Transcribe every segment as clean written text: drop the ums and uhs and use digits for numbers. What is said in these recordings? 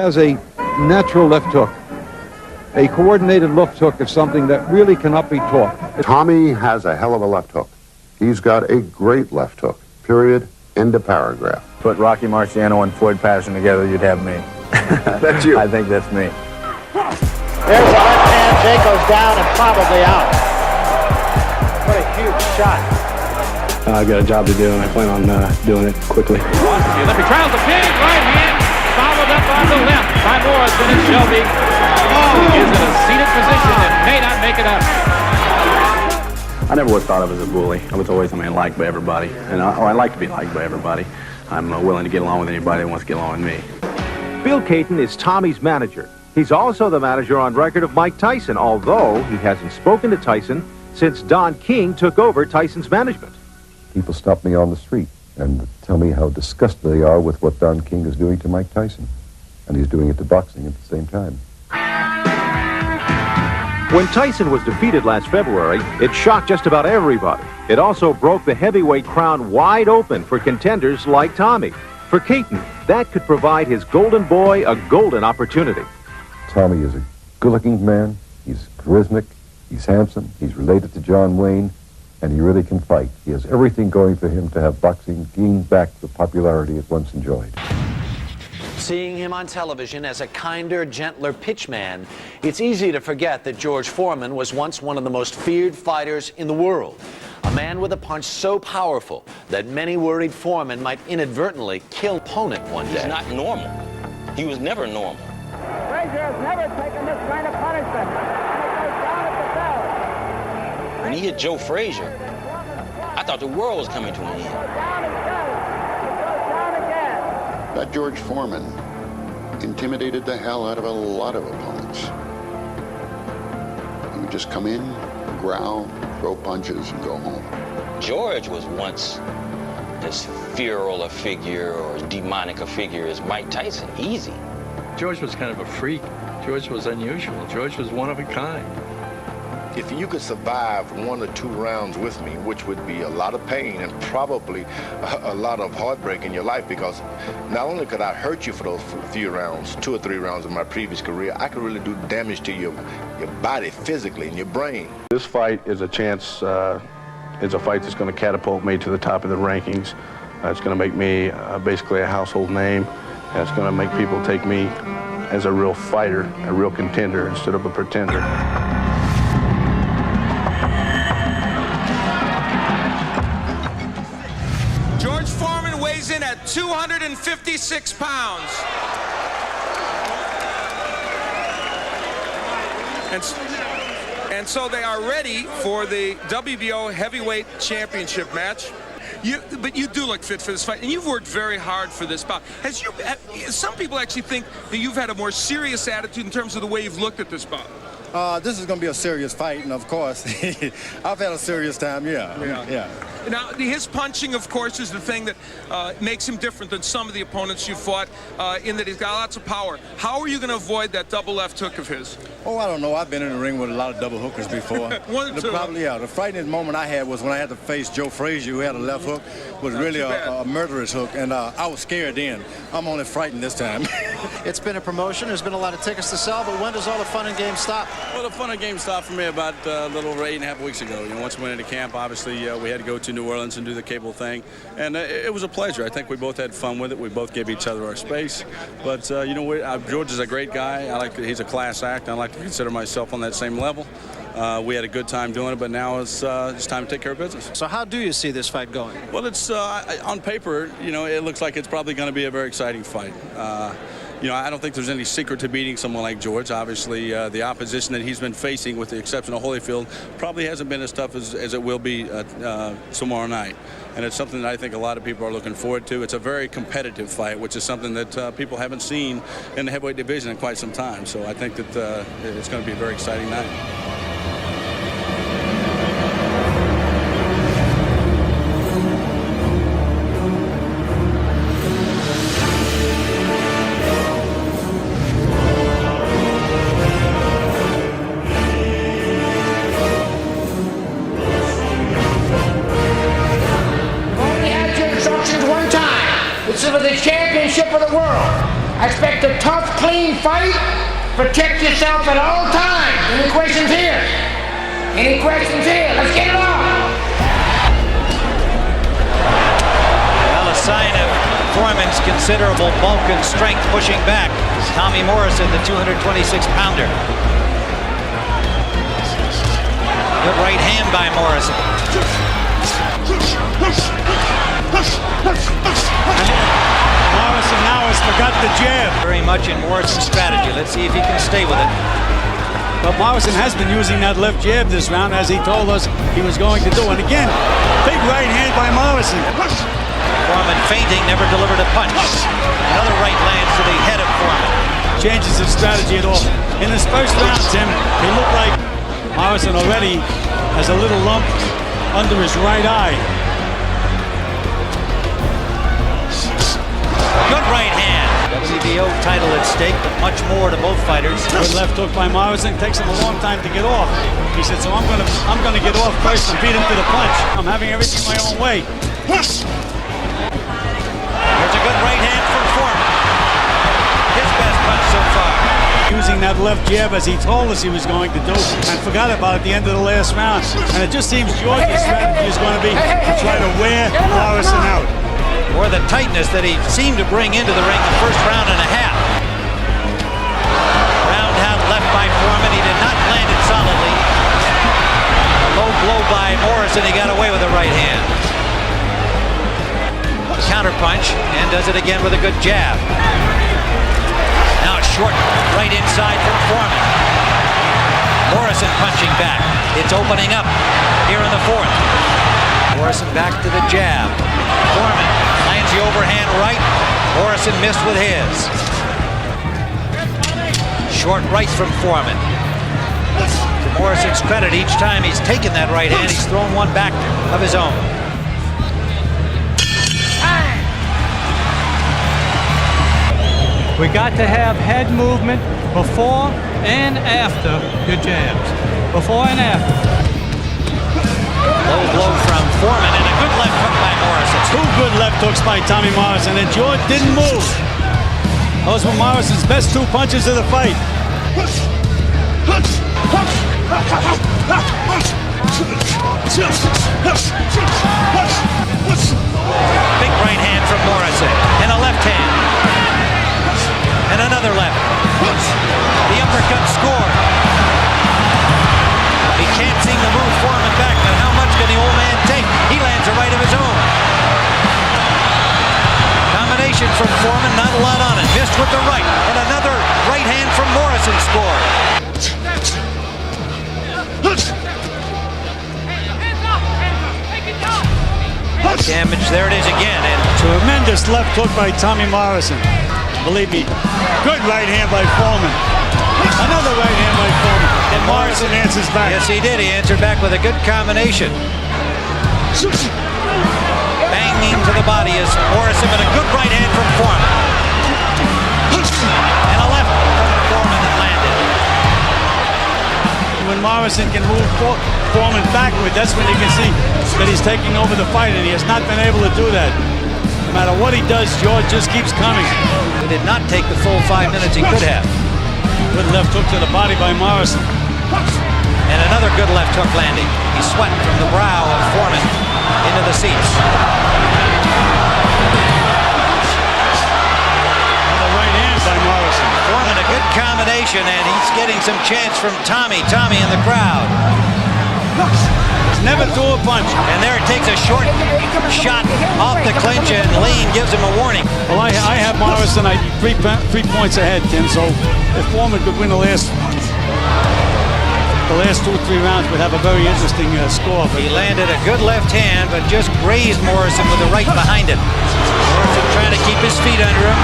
has a natural left hook. A coordinated left hook is something that really cannot be taught. Tommy has a hell of a left hook. He's got a great left hook. Period. End of paragraph. Put Rocky Marciano and Floyd Patterson together, you'd have me. That's you. I think that's me. There's a left hand. Jay goes down and probably out. What a huge shot. I've got a job to do, and I plan on doing it quickly. He trials a big right hand, followed up on the left by Morrison, and Shelby is in a seated position and may not make it up. I never was thought of as a bully. I was always a man liked by everybody, and I like to be liked by everybody. I'm willing to get along with anybody that wants to get along with me. Bill Caton is Tommy's manager. He's also the manager on record of Mike Tyson, although he hasn't spoken to Tyson since Don King took over Tyson's management. People stop me on the street and tell me how disgusted they are with what Don King is doing to Mike Tyson. And he's doing it to boxing at the same time. When Tyson was defeated last February, it shocked just about everybody. It also broke the heavyweight crown wide open for contenders like Tommy. For Caton, that could provide his golden boy a golden opportunity. Tommy is a good-looking man. He's charismatic. He's handsome. He's related to John Wayne. And he really can fight. He has everything going for him to have boxing gain back the popularity it once enjoyed. Seeing him on television as a kinder, gentler pitchman, it's easy to forget that George Foreman was once one of the most feared fighters in the world. A man with a punch so powerful that many worried Foreman might inadvertently kill opponent one day. He's not normal. He was never normal. Frazier has never taken this kind of punishment. And it goes down at the bell. When he hit Joe Frazier, I thought the world was coming to an end. That George Foreman intimidated the hell out of a lot of opponents. He would just come in, growl, throw punches, and go home. George was once as feral a figure or as demonic a figure as Mike Tyson. Easy. George was kind of a freak. George was unusual. George was one of a kind. If you could survive 1 or 2 rounds with me, which would be a lot of pain and probably a lot of heartbreak in your life, because not only could I hurt you for those few rounds, 2 or 3 rounds of my previous career, I could really do damage to your body physically and your brain. This fight is a chance, it's a fight that's going to catapult me to the top of the rankings. It's going to make me basically a household name. And it's going to make people take me as a real fighter, a real contender instead of a pretender. George Foreman weighs in at 256 pounds. And so they are ready for the WBO Heavyweight Championship match. But you do look fit for this fight, and you've worked very hard for this bout. Some people actually think that you've had a more serious attitude in terms of the way you've looked at this bout. This is going to be a serious fight, and of course, I've had a serious time, yeah. Now, his punching, of course, is the thing that makes him different than some of the opponents you fought, in that he's got lots of power. How are you going to avoid that double left hook of his? Oh, I don't know. I've been in the ring with a lot of double hookers before. One or two. Probably, yeah. The frightening moment I had was when I had to face Joe Frazier, who had a left hook, was really a murderous hook, and I was scared then. I'm only frightened this time. It's been a promotion. There's been a lot of tickets to sell, but when does all the fun and games stop? Well, the fun and games stopped for me about a little over 8.5 weeks ago. Once we went into camp, obviously, we had to go to New Orleans and do the cable thing, and it was a pleasure. I think we both had fun with it. We both gave each other our space. But George is a great guy. He's a class act. I like to consider myself on that same level. We had a good time doing it, but now it's time to take care of business. So how do you see this fight going? Well, it's on paper, it looks like it's probably going to be a very exciting fight. I don't think there's any secret to beating someone like George. Obviously, the opposition that he's been facing, with the exception of Holyfield, probably hasn't been as tough as it will be tomorrow night. And it's something that I think a lot of people are looking forward to. It's a very competitive fight, which is something that people haven't seen in the heavyweight division in quite some time. So I think that it's going to be a very exciting night. For the championship of the world. I expect a tough, clean clean fight. Protect yourself at all times. Any questions here? Any questions here? Let's get it on. Well, a sign of Foreman's considerable bulk and strength pushing back. Tommy Morrison, the 226-pounder. Good right hand by Morrison. Morrison now has forgot the jab. Very much in Morrison's strategy. Let's see if he can stay with it. But Morrison has been using that left jab this round, as he told us he was going to do. And again, big right hand by Morrison. Foreman feinting, never delivered a punch. Another right lands to the head of Foreman. Changes his strategy at all. In his first round, Tim, he looked like Morrison already has a little lump under his right eye. Good right hand. WBO title at stake, but much more to both fighters. Good left hook by Morrison. Takes him a long time to get off. He said, so I'm gonna get off first and beat him to the punch. I'm having everything my own way. Here's a good right hand from Foreman. His best punch so far. Using that left jab as he told us he was going to do, and forgot about it at the end of the last round. And it just seems George's strategy is going to be to try to wear Morrison out. Or the tightness that he seemed to bring into the ring the first round and a half. Roundhouse left by Foreman. He did not land it solidly. A low blow by Morrison. He got away with the right hand. Counter punch, and does it again with a good jab. Now a short right inside from Foreman. Morrison punching back. It's opening up here in the fourth. Morrison back to the jab. Foreman lands the overhand right. Morrison missed with his. Short right from Foreman. To Morrison's credit, each time he's taken that right hand, he's thrown one back of his own. We got to have head movement before and after the jabs. Before and after. Low blow from Foreman and a good left hook by Morrison. Two good left hooks by Tommy Morrison, and George didn't move. Those were Morrison's best two punches of the fight. Big right hand from Morrison and a left hand. And another left. The uppercut scored. He can't seem to move Foreman back, but how much can the old man take? He lands a right of his own. Combination from Foreman, not a lot on it. Missed with the right, and another right hand from Morrison scored. Damage, there it is again. And tremendous left hook by Tommy Morrison. Believe me, good right hand by Foreman. Another right hand by Foreman. And Morrison answers back. Yes, he did. He answered back with a good combination. Banging to the body is Morrison, but a good right hand from Foreman. And a left from Foreman that landed. When Morrison can move Foreman backward, that's when you can see that he's taking over the fight, and he has not been able to do that. No matter what he does, George just keeps coming. He did not take the full 5 minutes he could have. Good left hook to the body by Morrison. And another good left hook landing. He's sweating from the brow of Foreman into the seats. Another right hand by Morrison. Foreman, a good combination, and he's getting some chance from Tommy. Tommy in the crowd. Never threw a punch. And there it takes a short shot off the clinch, and Lane gives him a warning. Well, I have Morrison 3 points ahead, Tim, so if Foreman could win the last 2 or 3 rounds, would have a very interesting score. He landed a good left hand, but just grazed Morrison with the right behind it. Morrison trying to keep his feet under him.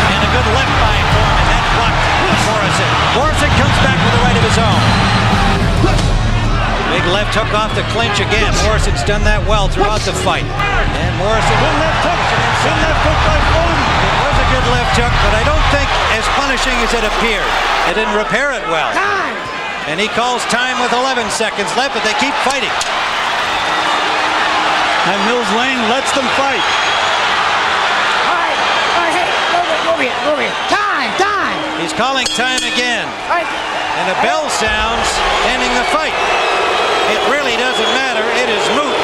And a good left by Foreman. That blocked Morrison. Morrison comes back with the right of his own. Big left hook off the clinch again. Morrison's done that well throughout the fight. And Morrison... Good left hook. Good left hook by Foreman. It was a good left hook, but I don't think as punishing as it appeared. It didn't repair it well. And he calls time with 11 seconds left, but they keep fighting. And Mills Lane lets them fight. All right, hey, move it. Time. He's calling time again. And the bell sounds, ending the fight. It really doesn't matter. It is moot.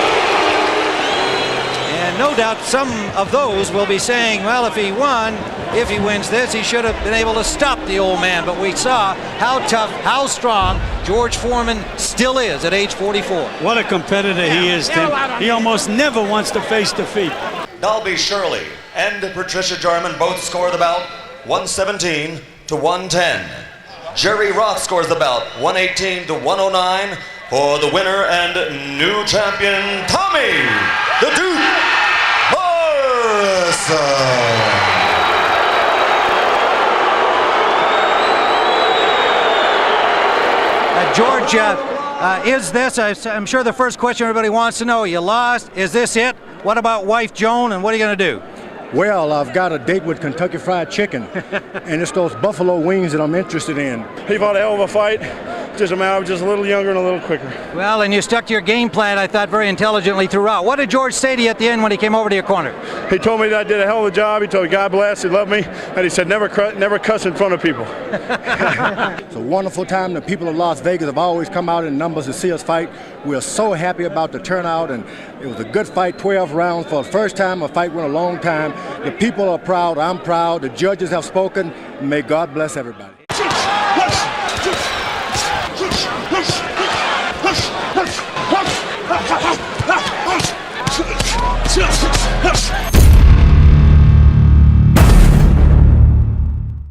And no doubt some of those will be saying, well, if he won, if he wins this, he should have been able to stop the old man. But we saw how tough, how strong George Foreman still is at age 44. What a competitor he is, Tim. He almost never wants to face defeat. Dalby Shirley and Patricia Jarman both score the bout 117 to 110. Jerry Roth scores the bout 118 to 109 for the winner and new champion, Tommy the Duke Morrison. George, is this, I'm sure the first question everybody wants to know, you lost, is this it? What about wife Joan, and what are you going to do? Well, I've got a date with Kentucky Fried Chicken, and it's those buffalo wings that I'm interested in. He fought a hell of a fight, just a matter of just a little younger and a little quicker. Well, and you stuck to your game plan, I thought, very intelligently throughout. What did George say to you at the end when he came over to your corner? He told me that I did a hell of a job. He told me God bless, he loved me, and he said never cuss in front of people. It's a wonderful time. The people of Las Vegas have always come out in numbers to see us fight. We're so happy about the turnout, and it was a good fight, 12 rounds. For the first time, a fight went a long time. The people are proud, I'm proud, the judges have spoken. May God bless everybody.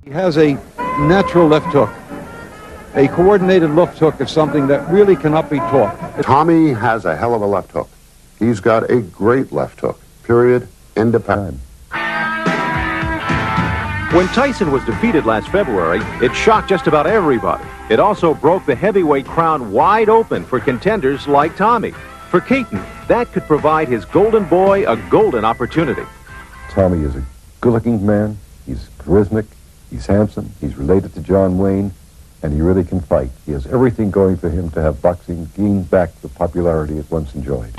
He has a natural left hook. A coordinated left hook is something that really cannot be taught. Tommy has a hell of a left hook. He's got a great left hook, period, end of time. When Tyson was defeated last February, it shocked just about everybody. It also broke the heavyweight crown wide open for contenders like Tommy. For Caton, that could provide his golden boy a golden opportunity. Tommy is a good-looking man. He's charismatic. He's handsome. He's related to John Wayne. And he really can fight. He has everything going for him to have boxing gain back the popularity it once enjoyed.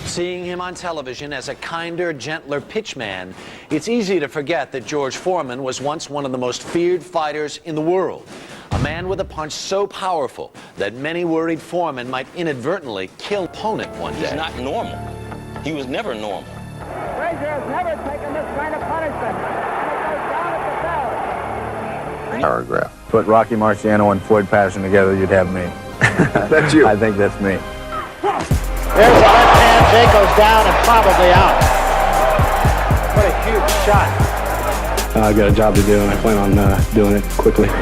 Seeing him on television as a kinder, gentler pitchman, it's easy to forget that George Foreman was once one of the most feared fighters in the world. A man with a punch so powerful that many worried Foreman might inadvertently kill opponent one day. He's not normal. He was never normal. Frazier has never taken this kind of punishment. And it goes down at the bell. Paragraph. Put Rocky Marciano and Floyd Patterson together, you'd have me. That's you. I think that's me. There's a left hand. Jay goes down and probably out. What a huge shot. I got a job to do, and I plan on doing it quickly. He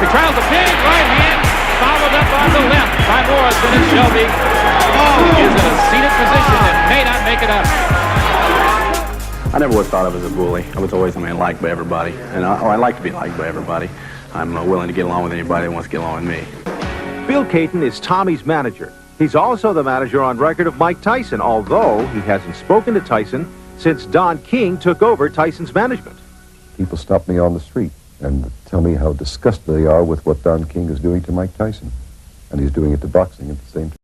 trials a big right hand, followed up on the left by Morrison, and Shelby is in a seated position and may not make it up. I never was thought of as a bully. I was always, liked by everybody, and I like to be liked by everybody. I'm willing to get along with anybody that wants to get along with me. Bill Caton is Tommy's manager. He's also the manager on record of Mike Tyson, although he hasn't spoken to Tyson since Don King took over Tyson's management. People stop me on the street and tell me how disgusted they are with what Don King is doing to Mike Tyson. And he's doing it to boxing at the same time.